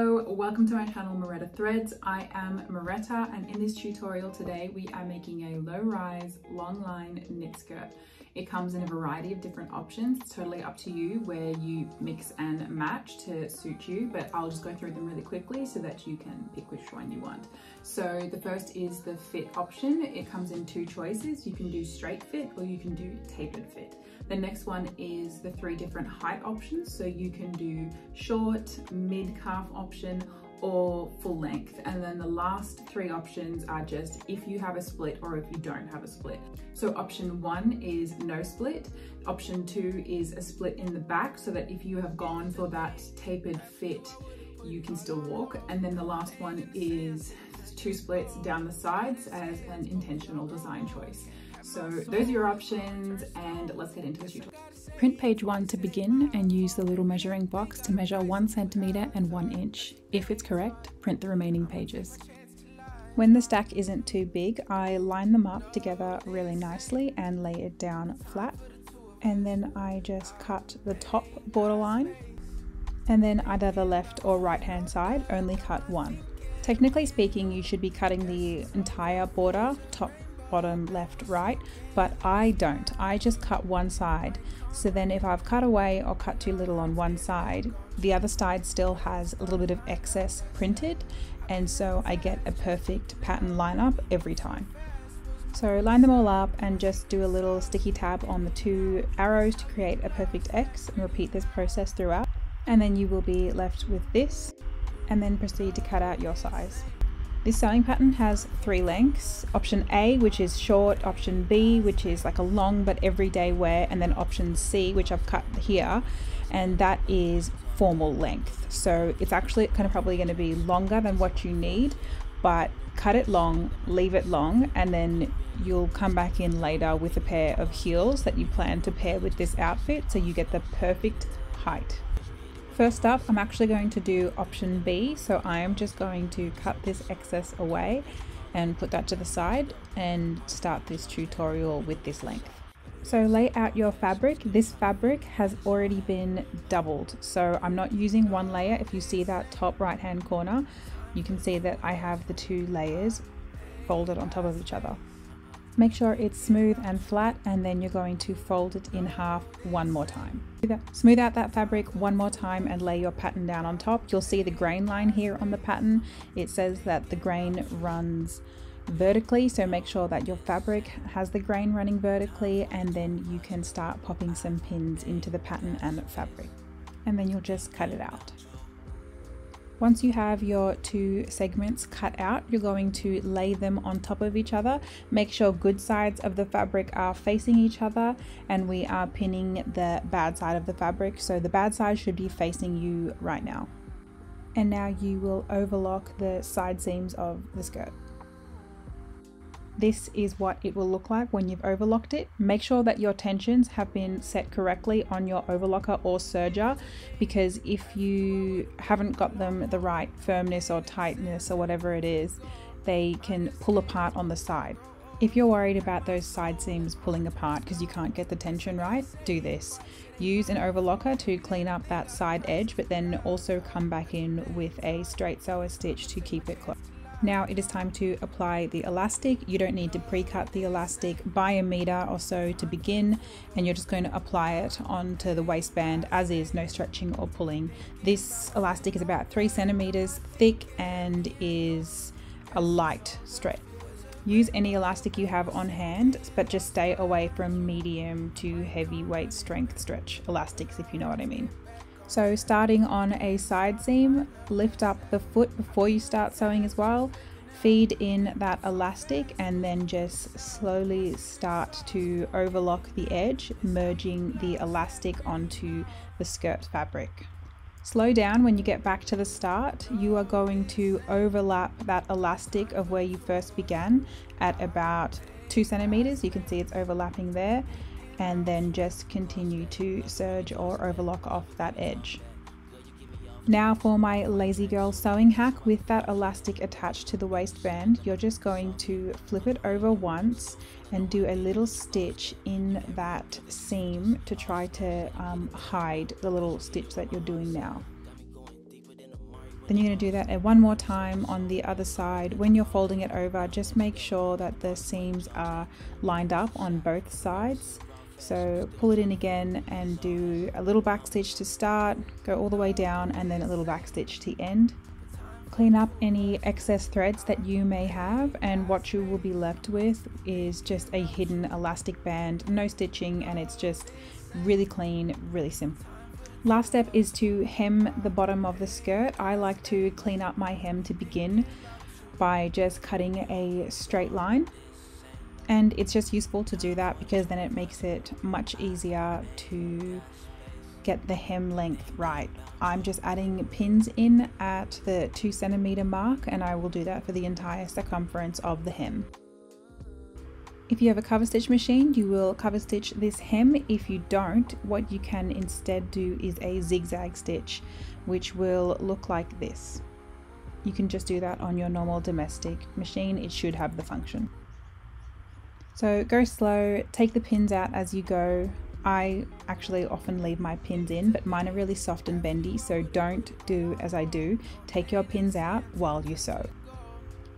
Hello, welcome to my channel Mareta Threads. I am Mareta, and in this tutorial today we are making a low-rise long line knit skirt. It comes in a variety of different options. It's totally up to you where you mix and match to suit you, but I'll just go through them really quickly so that you can pick which one you want. So the first is the fit option. It comes in two choices. You can do straight fit or you can do tapered fit. The next one is the 3 different height options. So you can do short, mid-calf option, or full length. And then the last 3 options are just if you have a split or if you don't have a split. So option 1 is no split. Option 2 is a split in the back so that if you have gone for that tapered fit, you can still walk. And then the last one is 2 splits down the sides as an intentional design choice. So those are your options, and let's get into the tutorial. Print page 1 to begin and use the little measuring box to measure 1 centimeter and 1 inch. If it's correct, print the remaining pages. When the stack isn't too big, I line them up together really nicely and lay it down flat. And then I just cut the top borderline, and then either the left or right hand side, only cut one. Technically speaking, you should be cutting the entire border, top, bottom, left, right, but I don't. I just cut one side. So then if I've cut away or cut too little on one side, the other side still has a little bit of excess printed, and so I get a perfect pattern lineup every time. So line them all up and just do a little sticky tab on the 2 arrows to create a perfect X, and repeat this process throughout. And then you will be left with this, and then proceed to cut out your size. This sewing pattern has 3 lengths. Option A, which is short, option B, which is like a long but everyday wear, and then option C, which I've cut here, and that is formal length. So it's actually kind of probably going to be longer than what you need, but cut it long, leave it long, and then you'll come back in later with a pair of heels that you plan to pair with this outfit so you get the perfect height. First up, I'm actually going to do option B, so I am just going to cut this excess away and put that to the side and start this tutorial with this length. So lay out your fabric. This fabric has already been doubled, so I'm not using one layer. If you see that top right hand corner, you can see that I have the 2 layers folded on top of each other. Make sure it's smooth and flat, and then you're going to fold it in half one more time. Smooth out that fabric one more time and lay your pattern down on top. You'll see the grain line here on the pattern. It says that the grain runs vertically, so make sure that your fabric has the grain running vertically, and then you can start popping some pins into the pattern and fabric. And then you'll just cut it out. Once you have your 2 segments cut out, you're going to lay them on top of each other. Make sure good sides of the fabric are facing each other, and we are pinning the bad side of the fabric, so the bad side should be facing you right now. And now you will overlock the side seams of the skirt. This is what it will look like when you've overlocked it. Make sure that your tensions have been set correctly on your overlocker or serger, because if you haven't got them the right firmness or tightness or whatever it is, they can pull apart on the side. If you're worried about those side seams pulling apart because you can't get the tension right, do this. Use an overlocker to clean up that side edge, but then also come back in with a straight sewer stitch to keep it closed. Now it is time to apply the elastic. You don't need to pre-cut the elastic. Buy a meter or so to begin, and you're just going to apply it onto the waistband as is, no stretching or pulling. This elastic is about 3 centimeters thick and is a light stretch. Use any elastic you have on hand, but just stay away from medium to heavyweight strength stretch elastics, if you know what I mean. So starting on a side seam, lift up the foot before you start sewing as well, feed in that elastic, and then just slowly start to overlock the edge, merging the elastic onto the skirt fabric. Slow down when you get back to the start. You are going to overlap that elastic of where you first began at about 2 centimeters. You can see it's overlapping there. And then just continue to serge or overlock off that edge. Now for my lazy girl sewing hack, with that elastic attached to the waistband, you're just going to flip it over once and do a little stitch in that seam to try to hide the little stitch that you're doing now. Then you're going to do that one more time on the other side. When you're folding it over, just make sure that the seams are lined up on both sides. So pull it in again and do a little back stitch to start, go all the way down, and then a little back stitch to end. Clean up any excess threads that you may have, and what you will be left with is just a hidden elastic band, no stitching, and it's just really clean, really simple. Last step is to hem the bottom of the skirt. I like to clean up my hem to begin by just cutting a straight line, and it's just useful to do that because then it makes it much easier to get the hem length right. I'm just adding pins in at the 2 centimeter mark, and I will do that for the entire circumference of the hem. If you have a cover stitch machine, you will cover stitch this hem. If you don't, what you can instead do is a zigzag stitch, which will look like this. You can just do that on your normal domestic machine. It should have the function. So go slow, take the pins out as you go. I actually often leave my pins in, but mine are really soft and bendy, so don't do as I do. Take your pins out while you sew.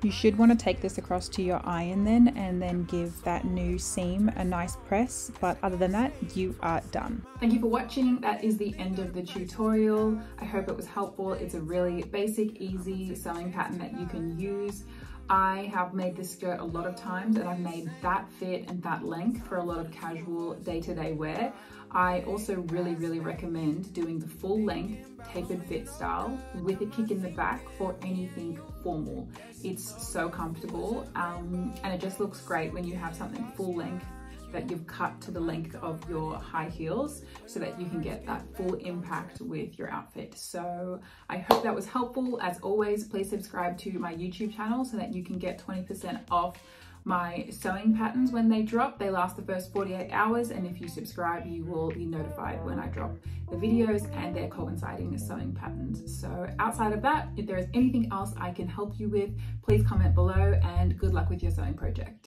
You should want to take this across to your iron then, and then give that new seam a nice press, but other than that, you are done. Thank you for watching. That is the end of the tutorial. I hope it was helpful. It's a really basic, easy sewing pattern that you can use. I have made this skirt a lot of times, and I've made that fit and that length for a lot of casual day-to-day wear. I also really recommend doing the full length tapered fit style with a kick in the back for anything formal. It's so comfortable, and it just looks great when you have something full length that you've cut to the length of your high heels so that you can get that full impact with your outfit. So I hope that was helpful. As always, please subscribe to my YouTube channel so that you can get 20% off my sewing patterns when they drop. They last the first 48 hours, and if you subscribe, you will be notified when I drop the videos, and they're coinciding sewing patterns. So outside of that, if there is anything else I can help you with, please comment below, and good luck with your sewing project.